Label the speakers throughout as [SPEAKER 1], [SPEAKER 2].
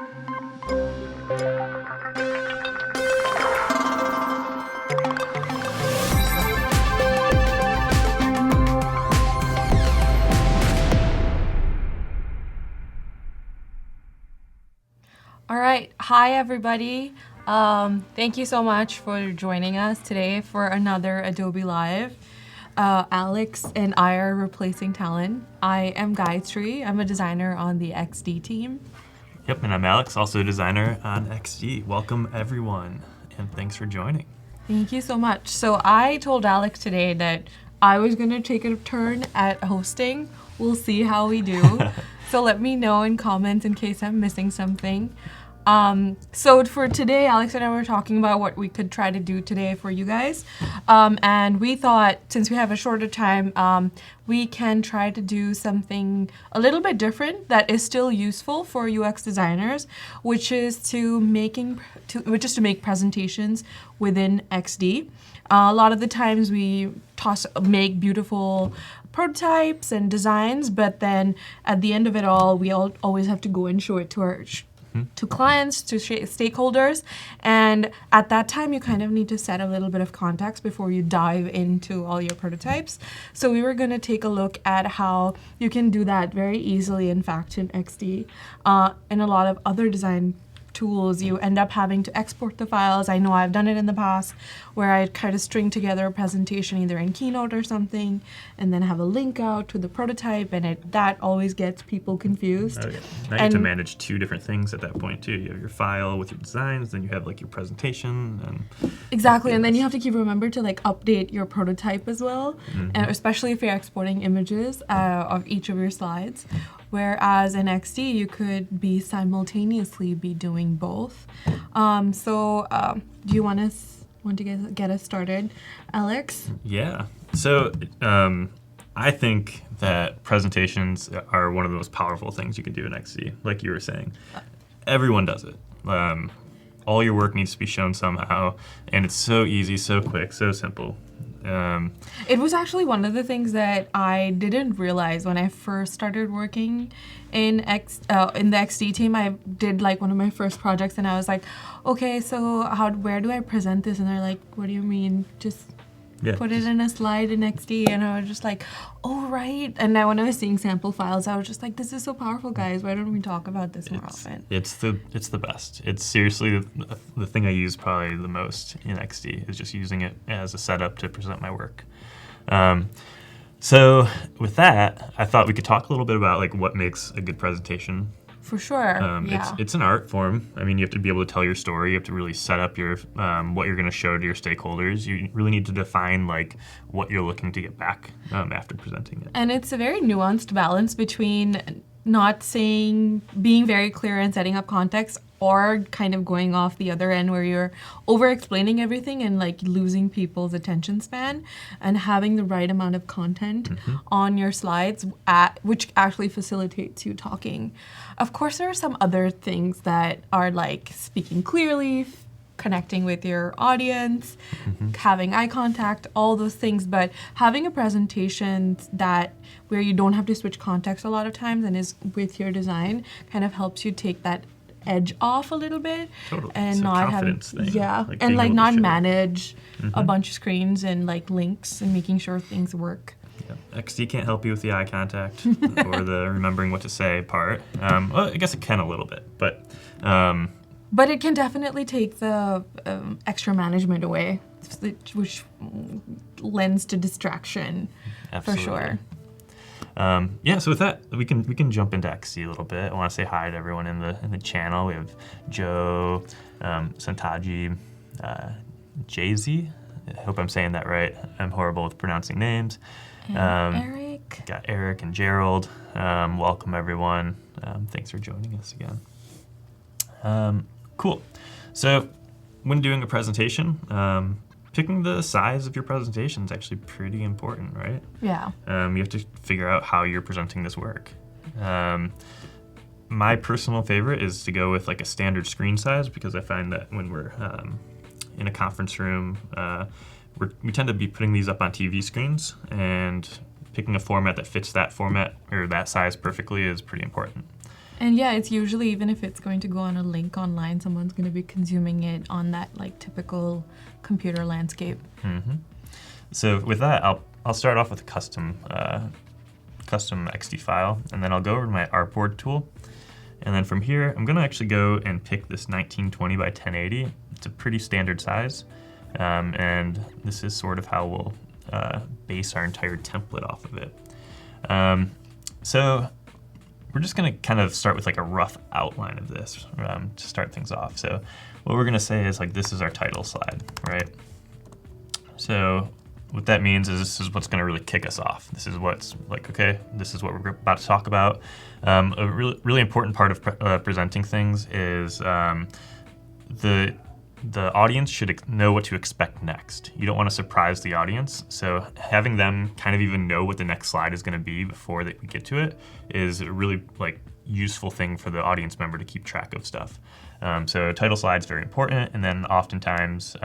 [SPEAKER 1] All right. Hi, everybody. Thank you so much for joining us today for another Adobe Live. Alex and I are replacing talent. I am Gayatri. I'm a designer on the XD team.
[SPEAKER 2] Yep, and I'm Alex, also a designer on XD. Welcome, everyone, and thanks for joining.
[SPEAKER 1] Thank you so much. So I told Alex today that I was going to take a turn at hosting. We'll see how we do. So let me know in comments in case I'm missing something. So for today, Alex and I were talking about what we could try to do today for you guys. And we thought, since we have a shorter time, we can try to do something a little bit different that is still useful for UX designers, which is to make presentations within XD. A lot of the times we make beautiful prototypes and designs, but then at the end of it all, we always have to go and show it to our to clients, to stakeholders, and at that time you kind of need to set a little bit of context before you dive into all your prototypes. So we were going to take a look at how you can do that very easily, in fact, in XD. And a lot of other design tools, you end up having to export the files. I know I've done it in the past where I kind of string together a presentation either in Keynote or something and then have a link out to the prototype, and that always gets people confused.
[SPEAKER 2] Oh, yeah. Now you have to manage two different things at that point too. You have your file with your designs, then you have like your presentation.
[SPEAKER 1] Exactly, and then you have to remember to like update your prototype as well, and especially if you're exporting images of each of your slides. Whereas in XD, you could simultaneously be doing both. Do you want to get us started, Alex?
[SPEAKER 2] Yeah. So I think that presentations are one of the most powerful things you can do in XD, like you were saying. Everyone does it. All your work needs to be shown somehow, and it's so easy, so quick, so simple.
[SPEAKER 1] It was actually one of the things that I didn't realize when I first started working in the XD team. I did like one of my first projects, and I was like, okay, so where do I present this? And they're like, what do you mean? Just put it in a slide in XD. And I was just like, oh, right. And now when I was seeing sample files, I was just like, this is so powerful, guys. Why don't we talk about this more often? It's
[SPEAKER 2] the best. It's seriously the thing I use probably the most in XD is just using it as a setup to present my work. So with that, I thought we could talk a little bit about like what makes a good presentation.
[SPEAKER 1] For sure.
[SPEAKER 2] It's an art form. I mean, you have to be able to tell your story. You have to really set up your what you're going to show to your stakeholders. You really need to define like what you're looking to get back after presenting it.
[SPEAKER 1] And it's a very nuanced balance between being very clear and setting up context, or kind of going off the other end where you're over-explaining everything and like losing people's attention span, and having the right amount of content on your slides which actually facilitates you talking. Of course, there are some other things that are like speaking clearly, connecting with your audience, having eye contact, all those things. But having a presentation where you don't have to switch context a lot of times and is with your design kind of helps you take that edge off a little bit.
[SPEAKER 2] Totally.
[SPEAKER 1] And
[SPEAKER 2] it's
[SPEAKER 1] not not manage a bunch of screens and like links and making sure things work.
[SPEAKER 2] Yeah. XD can't help you with the eye contact or the remembering what to say part. Well, I guess it can a little bit, but
[SPEAKER 1] it can definitely take the extra management away, which lends to distraction.
[SPEAKER 2] Absolutely.
[SPEAKER 1] For sure.
[SPEAKER 2] So with that, we can jump into XD a little bit. I want to say hi to everyone in the channel. We have Joe, Santaji, Jay-Z. I hope I'm saying that right. I'm horrible with pronouncing names.
[SPEAKER 1] And Eric.
[SPEAKER 2] Got Eric and Gerald. Welcome, everyone. Thanks for joining us again. Cool. So when doing a presentation, picking the size of your presentation is actually pretty important, right?
[SPEAKER 1] Yeah.
[SPEAKER 2] You have to figure out how you're presenting this work. My personal favorite is to go with like a standard screen size, because I find that when we're in a conference room, we tend to be putting these up on TV screens, and picking a format that fits that format or that size perfectly is pretty important.
[SPEAKER 1] And yeah, it's usually, even if it's going to go on a link online, someone's going to be consuming it on that like typical computer landscape.
[SPEAKER 2] Mm-hmm. So with that, I'll start off with a custom XD file, and then I'll go over to my artboard tool. And then from here, I'm gonna actually go and pick this 1920 by 1080. It's a pretty standard size. And this is sort of how we'll base our entire template off of it. So we're just gonna kind of start with like a rough outline of this to start things off. So what we're gonna say is like, this is our title slide, right? So what that means is this is what's gonna really kick us off. This is what's like, okay, this is what we're about to talk about. A really important part of presenting things is the audience should know what to expect next. You don't want to surprise the audience, so having them kind of even know what the next slide is going to be before we get to it is a really like useful thing for the audience member to keep track of stuff. So title slide's very important, and then oftentimes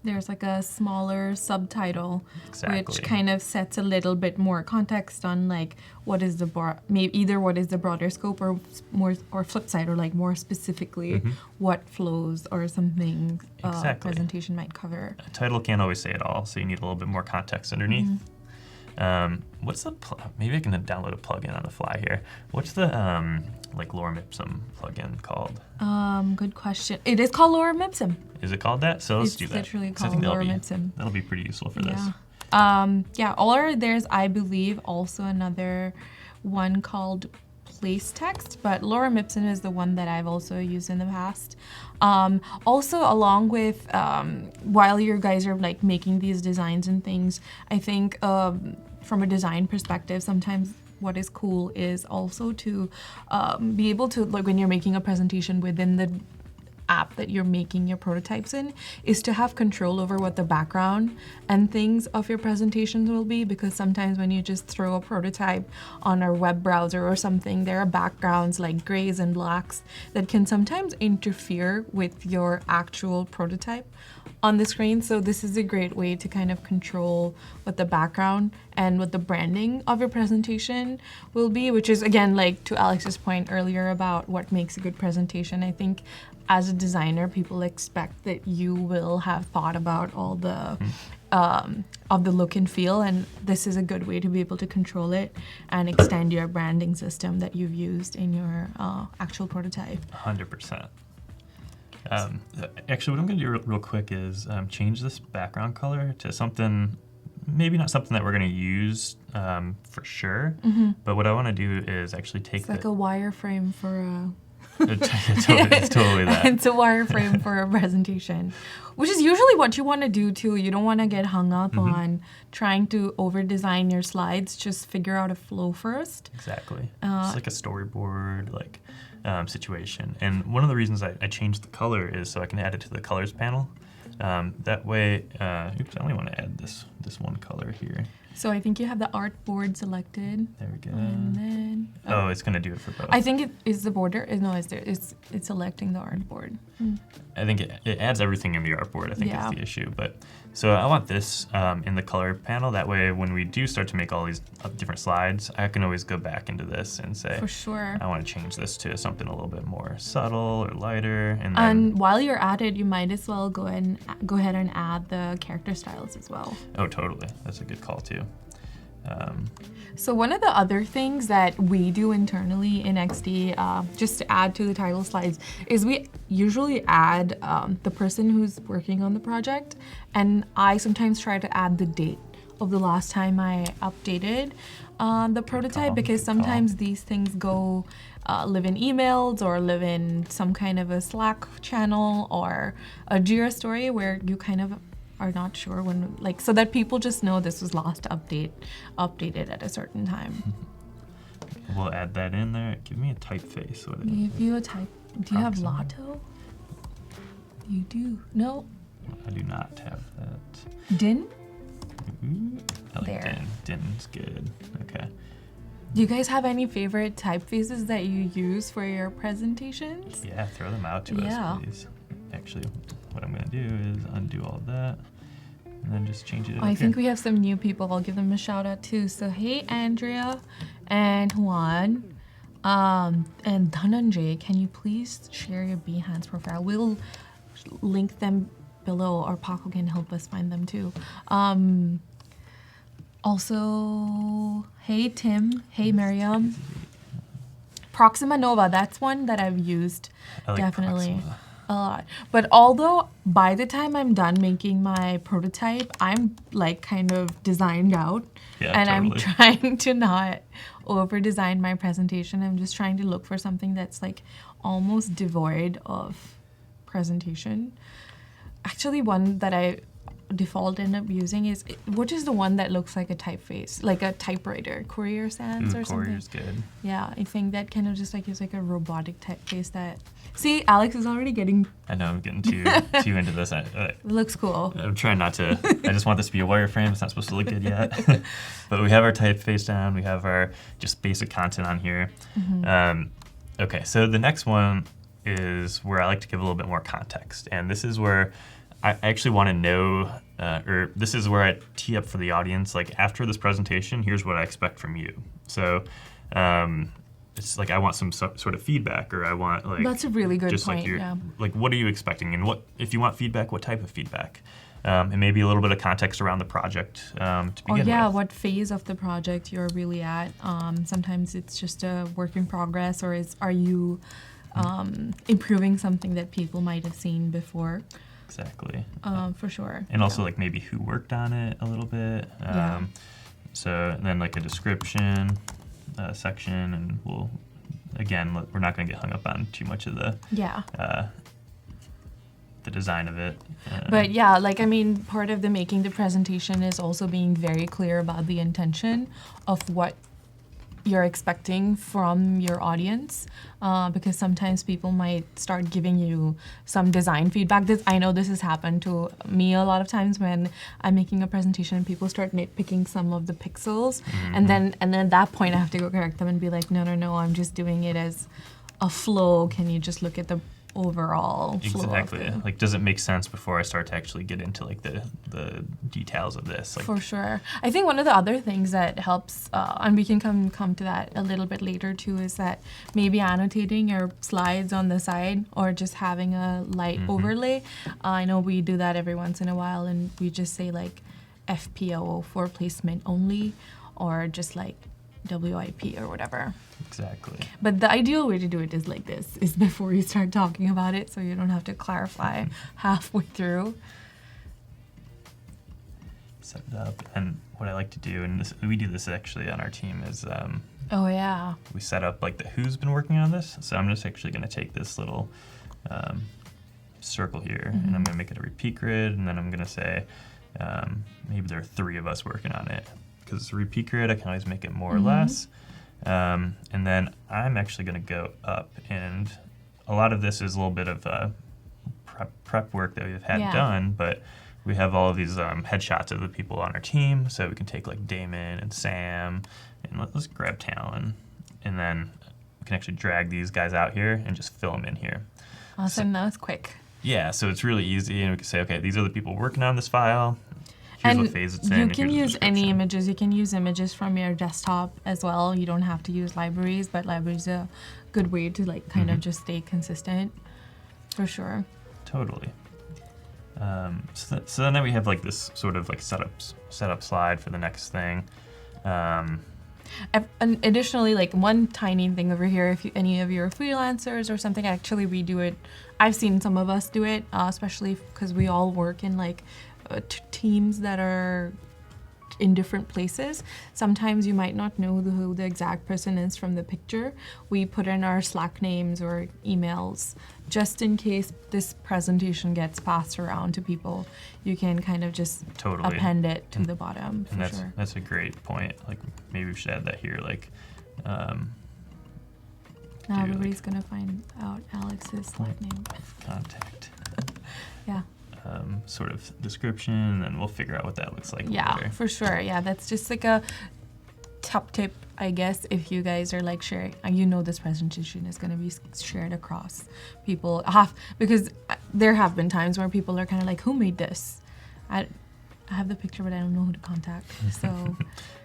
[SPEAKER 1] there's like a smaller subtitle,
[SPEAKER 2] Exactly.
[SPEAKER 1] which kind of sets a little bit more context on like what is the maybe either what is the broader scope or more, or flip side, or like more specifically what flows or something
[SPEAKER 2] Exactly.
[SPEAKER 1] presentation might cover.
[SPEAKER 2] a title can't always say it all, so you need a little bit more context underneath. What's the maybe I can download a plugin on the fly here. What's the like lorem ipsum plugin called?
[SPEAKER 1] Good question. It is called lorem ipsum.
[SPEAKER 2] Is it called that? So let's
[SPEAKER 1] It's
[SPEAKER 2] do that.
[SPEAKER 1] literally
[SPEAKER 2] 'cause I
[SPEAKER 1] called
[SPEAKER 2] think
[SPEAKER 1] lorem ipsum.
[SPEAKER 2] That'll be pretty useful for this.
[SPEAKER 1] Yeah. Or there's, I believe, also another one called place text, but lorem ipsum is the one that I've also used in the past. Also, along with while you guys are like making these designs and things, I think from a design perspective, sometimes what is cool is also to be able to, like when you're making a presentation within the app that you're making your prototypes in, is to have control over what the background and things of your presentations will be, because sometimes when you just throw a prototype on a web browser or something, there are backgrounds like grays and blacks that can sometimes interfere with your actual prototype on the screen. So this is a great way to kind of control what the background and what the branding of your presentation will be, which is again, like to Alex's point earlier about what makes a good presentation. I think as a designer, people expect that you will have thought about all the of the look and feel, and this is a good way to be able to control it and extend your branding system that you've used in your actual prototype.
[SPEAKER 2] 100%. Actually, what I'm going to do real quick is change this background color to something, maybe not something that we're going to use for sure, but what I want to do is actually take
[SPEAKER 1] It's like a wireframe for a...
[SPEAKER 2] it's totally that.
[SPEAKER 1] It's a wireframe for a presentation, which is usually what you want to do too. You don't want to get hung up on trying to over-design your slides. Just figure out a flow first.
[SPEAKER 2] Exactly. It's like a storyboard situation. And one of the reasons I changed the color is so I can add it to the colors panel. That way, oops, I only want to add this one color here.
[SPEAKER 1] So I think you have the artboard selected.
[SPEAKER 2] There we go.
[SPEAKER 1] And then
[SPEAKER 2] Oh, it's going to do it for both.
[SPEAKER 1] I think it is the border. No, it's selecting the artboard.
[SPEAKER 2] I think it adds everything in the artboard, I think
[SPEAKER 1] Yeah.
[SPEAKER 2] is the issue. But so I want this in the color panel. That way, when we do start to make all these different slides, I can always go back into this and say,
[SPEAKER 1] For sure.
[SPEAKER 2] I want to change this to something a little bit more subtle or lighter. And then,
[SPEAKER 1] And while you're at it, you might as well go ahead and add the character styles as well.
[SPEAKER 2] oh, totally. That's a good call too.
[SPEAKER 1] So one of the other things that we do internally in XD, just to add to the title slides, is we usually add the person who's working on the project, and I sometimes try to add the date of the last time I updated the prototype, because sometimes these things go live in emails or live in some kind of a Slack channel or a Jira story where you kind of are not sure when, like, so that people just know this was last updated at a certain time.
[SPEAKER 2] We'll add that in there. Give me a typeface. What is it?
[SPEAKER 1] Give you a type. Do you have
[SPEAKER 2] Proximate.
[SPEAKER 1] Lotto? You do. No.
[SPEAKER 2] I do not have that.
[SPEAKER 1] Din?
[SPEAKER 2] Ooh, I like
[SPEAKER 1] There.
[SPEAKER 2] Din. Din's good. Okay.
[SPEAKER 1] Do you guys have any favorite typefaces that you use for your presentations?
[SPEAKER 2] Yeah, throw them out to
[SPEAKER 1] Yeah.
[SPEAKER 2] us, please. Actually, what I'm going to do is undo all of that and then just change it.
[SPEAKER 1] I think we have some new people. I'll give them a shout out too. So hey, Andrea and Juan. And Dhananjay, can you please share your Behance profile? We'll link them below, or Paco can help us find them too. Also, hey Tim, hey Miriam. Proxima Nova, that's one that I've used
[SPEAKER 2] I like
[SPEAKER 1] definitely
[SPEAKER 2] Proxima.
[SPEAKER 1] a lot. But although by the time I'm done making my prototype, I'm like kind of designed out.
[SPEAKER 2] Yeah,
[SPEAKER 1] And
[SPEAKER 2] totally.
[SPEAKER 1] I'm trying to not over design my presentation. I'm just trying to look for something that's like almost devoid of presentation. Actually, one that I default end up using is, what is the one that looks like a typeface, like a typewriter, Courier Sans or something?
[SPEAKER 2] Courier's good.
[SPEAKER 1] Yeah, I think that kind of just like is like a robotic typeface that. See, Alex is already getting.
[SPEAKER 2] I know I'm getting too into this.
[SPEAKER 1] Looks cool.
[SPEAKER 2] I'm trying not to. I just want this to be a wireframe. It's not supposed to look good yet. But we have our typeface down. We have our just basic content on here. Okay, so the next one is where I like to give a little bit more context. And this is where I actually want to know, or this is where I tee up for the audience, like after this presentation, here's what I expect from you. So it's like I want some sort of feedback, or I want like—
[SPEAKER 1] That's a really good
[SPEAKER 2] just
[SPEAKER 1] point,
[SPEAKER 2] like
[SPEAKER 1] yeah.
[SPEAKER 2] Like what are you expecting, and what if you want feedback, what type of feedback, and maybe a little bit of context around the project to begin with.
[SPEAKER 1] What phase of the project you're really at. Sometimes it's just a work in progress, or are you improving something that people might have seen before?
[SPEAKER 2] Exactly.
[SPEAKER 1] For sure.
[SPEAKER 2] And also like maybe who worked on it a little bit.
[SPEAKER 1] Yeah.
[SPEAKER 2] So then like a description section, and we'll, again, we're not going to get hung up on too much of the design of it.
[SPEAKER 1] But yeah, like, I mean, part of the making the presentation is also being very clear about the intention of what you're expecting from your audience, because sometimes people might start giving you some design feedback. I know this has happened to me a lot of times when I'm making a presentation and people start nitpicking some of the pixels, and then at that point I have to go correct them and be like, no, I'm just doing it as a flow. Can you just look at the overall flow?
[SPEAKER 2] Exactly. Like, does it make sense before I start to actually get into like the details of this? Like,
[SPEAKER 1] for sure. I think one of the other things that helps, and we can come to that a little bit later too, is that maybe annotating your slides on the side, or just having a light overlay. I know we do that every once in a while, and we just say like FPO for placement only, or just like WIP or whatever.
[SPEAKER 2] Exactly.
[SPEAKER 1] But the ideal way to do it is like this, is before you start talking about it, so you don't have to clarify halfway through.
[SPEAKER 2] Set it up. And what I like to do, and we do this actually on our team, is
[SPEAKER 1] Oh yeah.
[SPEAKER 2] we set up like the who's been working on this. So I'm just actually going to take this little circle here, and I'm going to make it a repeat grid, and then I'm going to say maybe there are 3 of us working on it. Because it's a repeat grid, I can always make it more or less. And then I'm actually going to go up, and a lot of this is a little bit of prep work that we've had done, but we have all of these headshots of the people on our team, so we can take like Damon and Sam, and let's grab Talon, and then we can actually drag these guys out here and just fill them in here.
[SPEAKER 1] Awesome, that was quick.
[SPEAKER 2] Yeah, so it's really easy, and we can say, okay, these are the people working on this file. Here's what phase it's in.
[SPEAKER 1] You can
[SPEAKER 2] here's
[SPEAKER 1] use any images. You can use images from your desktop as well. You don't have to use libraries, but libraries are a good way to like kind of just stay consistent, for sure.
[SPEAKER 2] Totally. So then we have like this sort of like setup slide for the next thing.
[SPEAKER 1] And additionally, like one tiny thing over here, if any of you are freelancers or something, actually we do it. I've seen some of us do it, especially because we all work in like teams that are in different places. Sometimes you might not know who the exact person is from the picture. We put in our Slack names or emails just in case this presentation gets passed around to people. You can kind of just append it to the bottom.
[SPEAKER 2] And that's a great point. Like maybe we should add that here. Like
[SPEAKER 1] now everybody's gonna find out Alex's Slack name.
[SPEAKER 2] Contact.
[SPEAKER 1] Yeah.
[SPEAKER 2] Sort of description, and then we'll figure out what that looks like.
[SPEAKER 1] Yeah,
[SPEAKER 2] later.
[SPEAKER 1] for sure. Yeah, that's just like a top tip, I guess, if you guys are like sharing, this presentation is going to be shared across people. Because there have been times where people are kind of like, who made this? I have the picture, but I don't know who to contact. So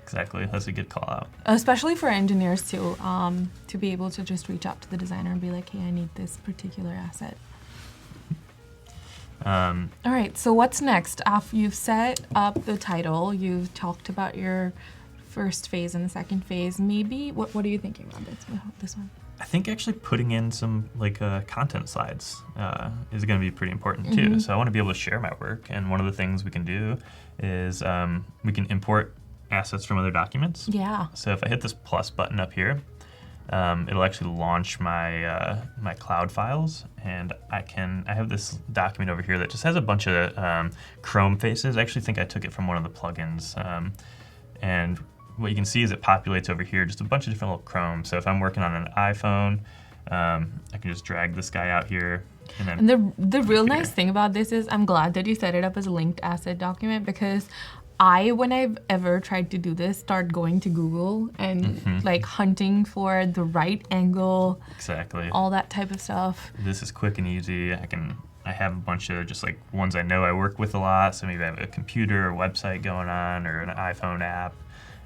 [SPEAKER 2] Exactly. That's a good call out.
[SPEAKER 1] especially for engineers too, to be able to just reach out to the designer and be like, hey, I need this particular asset. All right, so what's next? After you've set up the title, you've talked about your first phase and the second phase. Maybe, what are you thinking about this one?
[SPEAKER 2] I think actually putting in some content slides is going to be pretty important too. So I want to be able to share my work, and one of the things we can do is we can import assets from other documents.
[SPEAKER 1] Yeah.
[SPEAKER 2] So if I hit this plus button up here, it'll actually launch my my cloud files, and I have this document over here that just has a bunch of Chrome faces. I actually think I took it from one of the plugins, and what you can see is it populates over here just a bunch of different little Chrome. So if I'm working on an iPhone, I can just drag this guy out here. And
[SPEAKER 1] the real nice thing about this is I'm glad that you set it up as a linked asset document, because when I've ever tried to do this, start going to Google and like hunting for the right angle.
[SPEAKER 2] Exactly.
[SPEAKER 1] All that type of stuff.
[SPEAKER 2] This is quick and easy. I have a bunch of just like ones I know I work with a lot. So maybe I have a computer or website going on, or an iPhone app.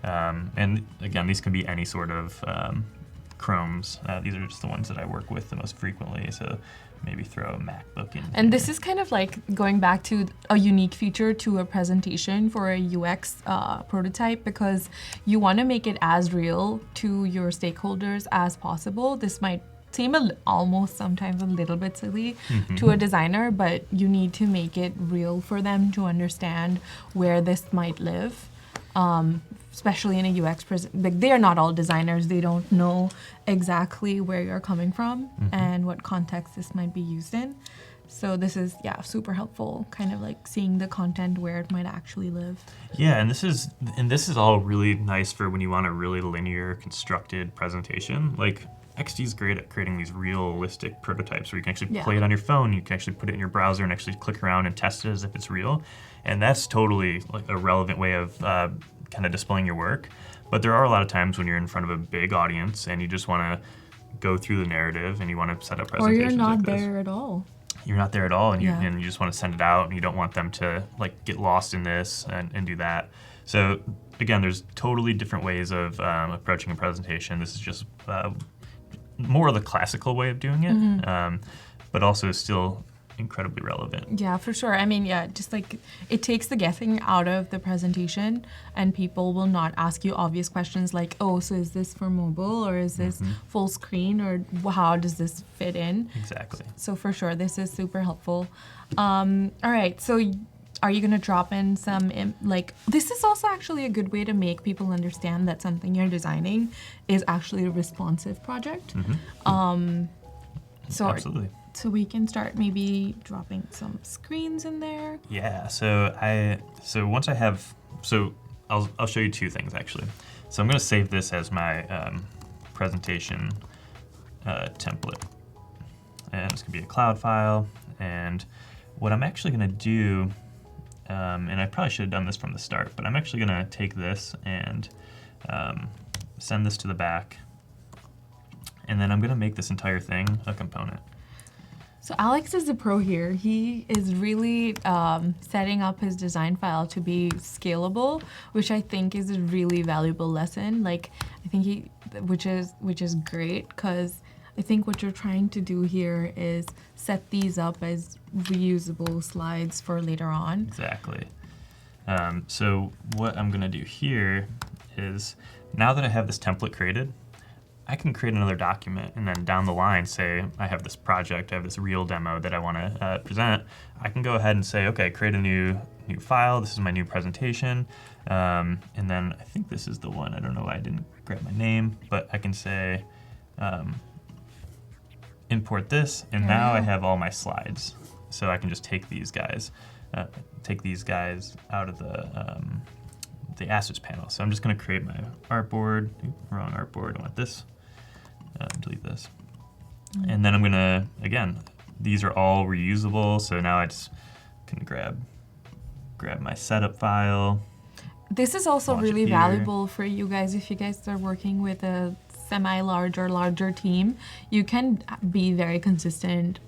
[SPEAKER 2] And again, these could be any sort of Chromes. These are just the ones that I work with the most frequently. So maybe throw a MacBook in.
[SPEAKER 1] And this is kind of like going back to a unique feature to a presentation for a UX prototype, because you want to make it as real to your stakeholders as possible. This might seem almost sometimes a little bit silly to a designer, but you need to make it real for them to understand where this might live. Especially in a UX like they are not all designers. They don't know exactly where you're coming from and what context this might be used in. So this is, super helpful, kind of like seeing the content where it might actually live.
[SPEAKER 2] Yeah, and this is all really nice for when you want a really linear constructed presentation. Like XD is great at creating these realistic prototypes where you can actually play it on your phone. You can actually put it in your browser and actually click around and test it as if it's real. And that's totally like a relevant way of kind of displaying your work. But there are a lot of times when you're in front of a big audience and you just want to go through the narrative and you want to set up presentations.
[SPEAKER 1] Or you're not
[SPEAKER 2] like this.
[SPEAKER 1] there at all.
[SPEAKER 2] You're not there at all, and you just want to send it out, and you don't want them to like get lost in this and do that. So again, there's totally different ways of approaching a presentation. This is just more of the classical way of doing it, but also still incredibly relevant.
[SPEAKER 1] Yeah, for sure. I mean, just like it takes the guessing out of the presentation, and people will not ask you obvious questions like, oh, so is this for mobile, or is this full screen, or how does this fit in?
[SPEAKER 2] Exactly.
[SPEAKER 1] So for sure, this is super helpful. All right, so are you going to drop in some, this is also actually a good way to make people understand that something you're designing is actually a responsive project.
[SPEAKER 2] Absolutely.
[SPEAKER 1] So we can start maybe dropping some screens in there.
[SPEAKER 2] Yeah. So once I have, I'll show you two things actually. So I'm going to save this as my presentation template, and it's going to be a cloud file. And what I'm actually going to do, and I probably should have done this from the start, but I'm actually going to take this and send this to the back, and then I'm going to make this entire thing a component.
[SPEAKER 1] So Alex is a pro here. He is really setting up his design file to be scalable, which I think is a really valuable lesson. Like, I think which is great, because I think what you're trying to do here is set these up as reusable slides for later on.
[SPEAKER 2] Exactly. So what I'm going to do here is, now that I have this template created, I can create another document, and then down the line say I have this project, I have this real demo that I want to present. I can go ahead and say, okay, create a new file. This is my new presentation, and then I think this is the one. I don't know why I didn't grab my name, but I can say import this, and now I have all my slides. So I can just take these guys out of the assets panel. So I'm just going to create my artboard. Wrong artboard. I want this. Delete this. And then I'm going to, again, these are all reusable. So now I just can grab my setup file.
[SPEAKER 1] This is also really valuable for you guys if you guys are working with a semi-large or larger team. You can be very consistent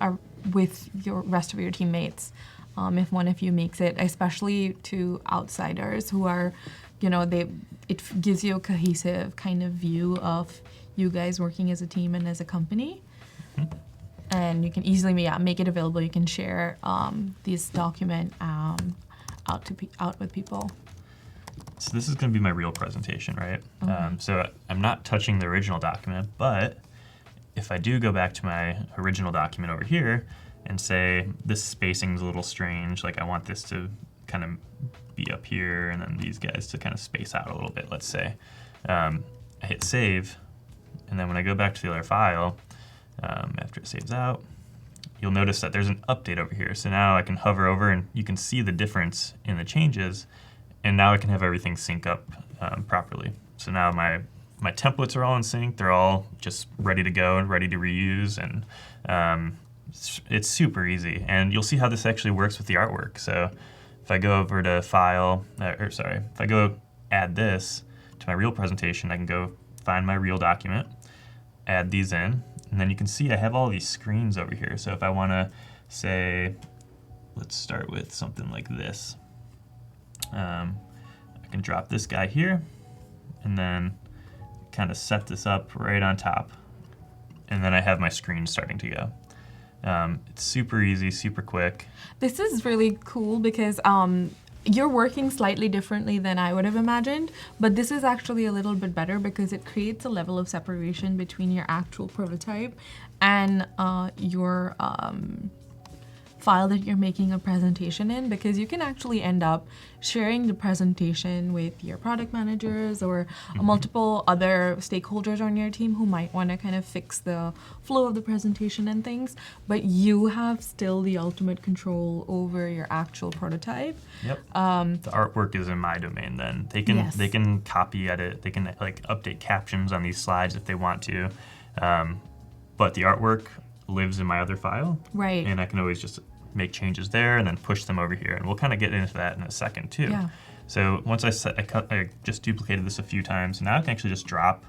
[SPEAKER 1] with your rest of your teammates. if one of you makes it, especially to outsiders who are, gives you a cohesive kind of view of you guys working as a team and as a company. And you can easily make it available. You can share this document out with people.
[SPEAKER 2] So this is going to be my real presentation, right?
[SPEAKER 1] Okay.
[SPEAKER 2] So I'm not touching the original document, but if I do go back to my original document over here and say this spacing's a little strange, like I want this to kind of be up here and then these guys to kind of space out a little bit, let's say. I hit save, and then when I go back to the other file, after it saves out, you'll notice that there's an update over here. So now I can hover over and you can see the difference in the changes, and now I can have everything sync up properly. So now my templates are all in sync. They're all just ready to go and ready to reuse, and it's super easy. And you'll see how this actually works with the artwork. So if I go over to file, if I go add this to my real presentation, I can go find my real document, add these in, and then you can see I have all these screens over here. So if I want to say, let's start with something like this. I can drop this guy here and then kind of set this up right on top. And then I have my screen starting to go. It's super easy, super quick.
[SPEAKER 1] This is really cool because you're working slightly differently than I would have imagined, but this is actually a little bit better because it creates a level of separation between your actual prototype and your file that you're making a presentation in, because you can actually end up sharing the presentation with your product managers or multiple other stakeholders on your team who might want to kind of fix the flow of the presentation and things, but you have still the ultimate control over your actual prototype.
[SPEAKER 2] Yep. The artwork is in my domain then. They can copy edit, they can like update captions on these slides if they want to. But the artwork lives in my other file.
[SPEAKER 1] Right.
[SPEAKER 2] And I can always just make changes there and then push them over here. And we'll kind of get into that in a second too.
[SPEAKER 1] Yeah.
[SPEAKER 2] So once I just duplicated this a few times. Now I can actually just drop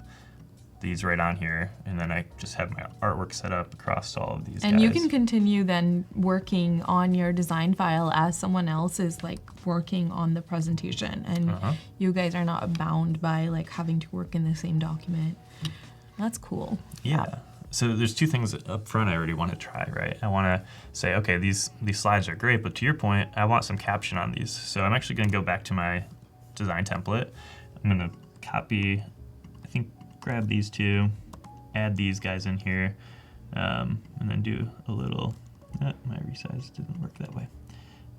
[SPEAKER 2] these right on here, and then I just have my artwork set up across all of these
[SPEAKER 1] and
[SPEAKER 2] guys.
[SPEAKER 1] you can continue then working on your design file as someone else is like working on the presentation, and you guys are not bound by like having to work in the same document. That's cool.
[SPEAKER 2] Yeah. So there's two things up front I already want to try, right? I want to say, okay, these slides are great, but to your point, I want some caption on these. So I'm actually going to go back to my design template. I'm going to copy, I think, grab these two, add these guys in here, and then do a little, my resize didn't work that way.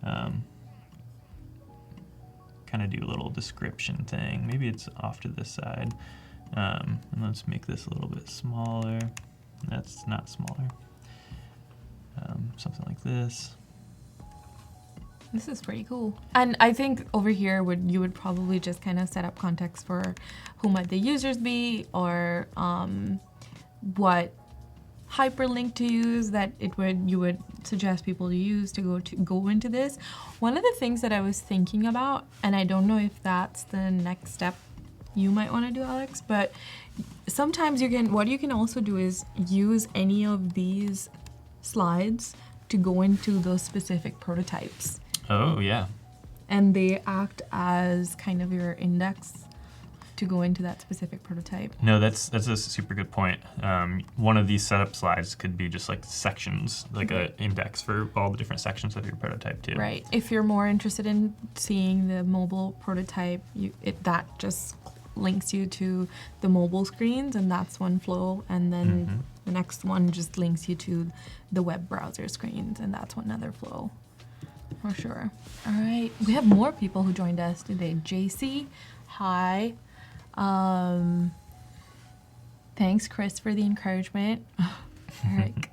[SPEAKER 2] Kind of do a little description thing. Maybe it's off to this side. And let's make this a little bit smaller. That's not smaller. Something like this.
[SPEAKER 1] This is pretty cool. And I think over here you would probably just kind of set up context for who might the users be, or what hyperlink to use that you would suggest people to use to go into this. One of the things that I was thinking about, and I don't know if that's the next step you might want to do, Alex, but sometimes what you can also do is use any of these slides to go into those specific prototypes.
[SPEAKER 2] Oh, yeah.
[SPEAKER 1] And they act as kind of your index to go into that specific prototype.
[SPEAKER 2] No, that's a super good point. One of these setup slides could be just like sections, like an index for all the different sections of your prototype too.
[SPEAKER 1] Right. If you're more interested in seeing the mobile prototype, that just links you to the mobile screens, and that's one flow, and then the next one just links you to the web browser screens, and that's one other flow. For sure. All right. We have more people who joined us today. JC, hi. Thanks, Chris, for the encouragement. Eric.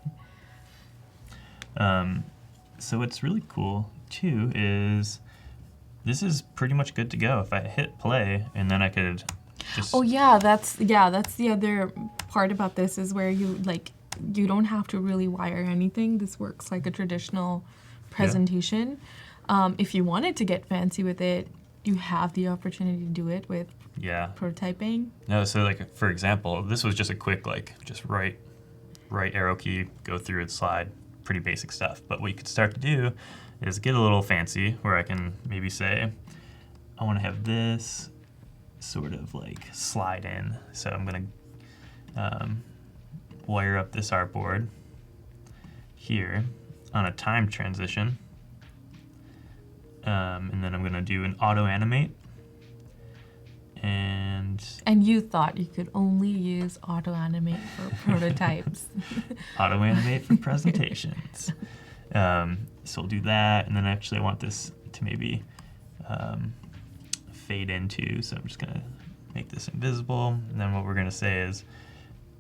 [SPEAKER 2] So what's really cool too is this is pretty much good to go. If I hit play, and then I could just...
[SPEAKER 1] Oh yeah, that's the other part about this, is where you don't have to really wire anything. This works like a traditional presentation. If you wanted to get fancy with it, you have the opportunity to do it with prototyping.
[SPEAKER 2] No, so like for example, this was just a quick just right arrow key, go through its slide, pretty basic stuff. But what you could start to do is get a little fancy where I can maybe say, I want to have this sort of like slide in. So I'm going to wire up this artboard here on a time transition. And then I'm going to do an auto animate.
[SPEAKER 1] And you thought you could only use auto animate for prototypes.
[SPEAKER 2] Auto animate for presentations. So we'll do that, and then actually I want this to maybe fade into, so I'm just going to make this invisible. And then what we're going to say is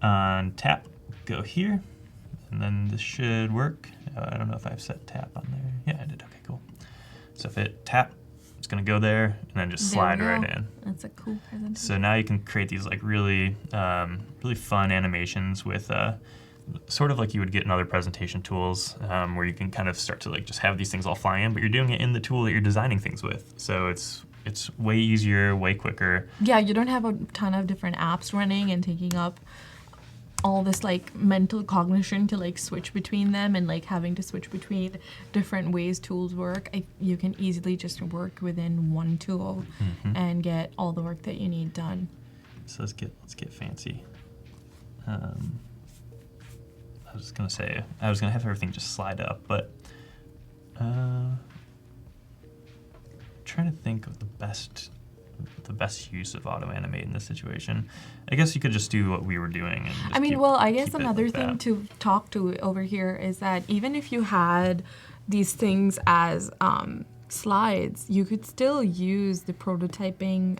[SPEAKER 2] on tap, go here, and then this should work. I don't know if I've set tap on there. Yeah, I did. Okay, cool. So if it tap, it's going to go there and then just slide right in.
[SPEAKER 1] That's a cool presentation.
[SPEAKER 2] So now you can create these like really fun animations with sort of like you would get in other presentation tools, where you can kind of start to like just have these things all fly in, but you're doing it in the tool that you're designing things with. So it's way easier, way quicker.
[SPEAKER 1] Yeah, you don't have a ton of different apps running and taking up all this like mental cognition to like switch between them and like having to switch between different ways tools work. You can easily just work within one tool and get all the work that you need done.
[SPEAKER 2] So let's get fancy. I was gonna say I was gonna have everything just slide up, but trying to think of the best use of auto animate in this situation. I guess you could just do what we were doing. And just
[SPEAKER 1] I guess another thing to talk to over here is that even if you had these things as slides, you could still use the prototyping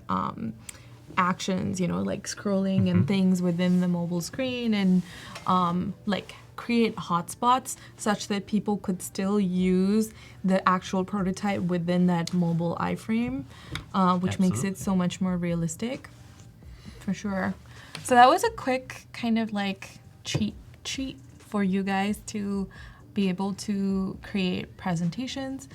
[SPEAKER 1] actions, like scrolling and things within the mobile screen, and like create hotspots such that people could still use the actual prototype within that mobile iframe, which makes it so much more realistic, for sure. So that was a quick kind of like cheat sheet for you guys to be able to create presentations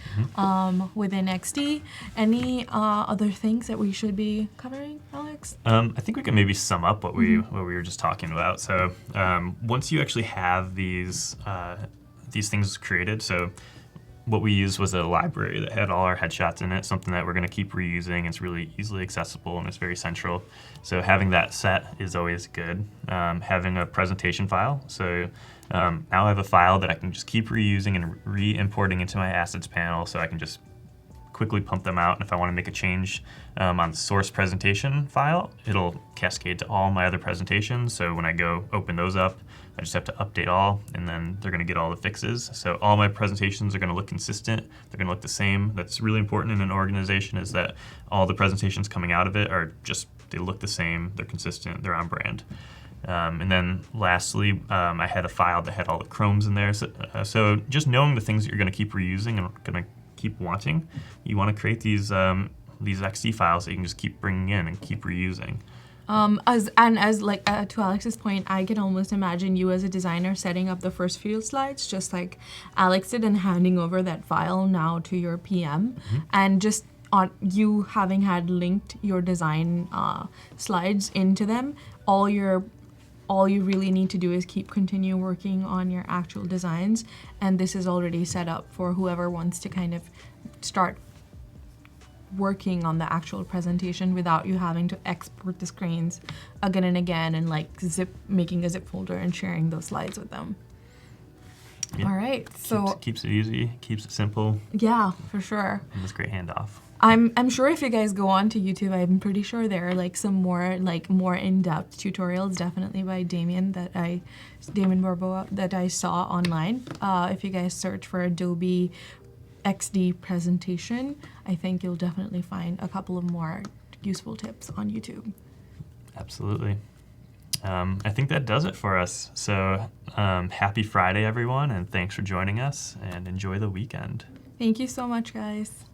[SPEAKER 1] within XD. Any other things that we should be covering, Alex?
[SPEAKER 2] I think we can maybe sum up what we were just talking about. So once you actually have these things created, so what we used was a library that had all our headshots in it, something that we're going to keep reusing. It's really easily accessible and it's very central. So having that set is always good. Having a presentation file. So now I have a file that I can just keep reusing and re-importing into my assets panel, so I can just quickly pump them out. And if I want to make a change on the source presentation file, it'll cascade to all my other presentations. So when I go open those up, I just have to update all, and then they're going to get all the fixes. So all my presentations are going to look consistent. They're going to look the same. That's really important in an organization, is that all the presentations coming out of it are just, they look the same, they're consistent, they're on brand. And then lastly, I had a file that had all the chromes in there. So just knowing the things that you're going to keep reusing and going to keep wanting, you want to create these XD files that you can just keep bringing in and keep reusing.
[SPEAKER 1] As like to Alex's point, I can almost imagine you as a designer setting up the first few slides, just like Alex did, and handing over that file now to your PM, and just on you having had linked your design slides into them. All you really need to do is continue working on your actual designs, and this is already set up for whoever wants to kind of start working on the actual presentation without you having to export the screens again and again and like making a zip folder and sharing those slides with them.
[SPEAKER 2] Yeah.
[SPEAKER 1] All right, so
[SPEAKER 2] keeps it easy, keeps it simple.
[SPEAKER 1] Yeah, for sure.
[SPEAKER 2] And it's a great handoff.
[SPEAKER 1] I'm sure if you guys go on to YouTube, I'm pretty sure there are like some more in-depth tutorials, definitely by Damien Barboa, that I saw online. If you guys search for Adobe XD presentation, I think you'll definitely find a couple of more useful tips on YouTube.
[SPEAKER 2] Absolutely. I think that does it for us. So happy Friday, everyone, and thanks for joining us, and enjoy the weekend.
[SPEAKER 1] Thank you so much, guys.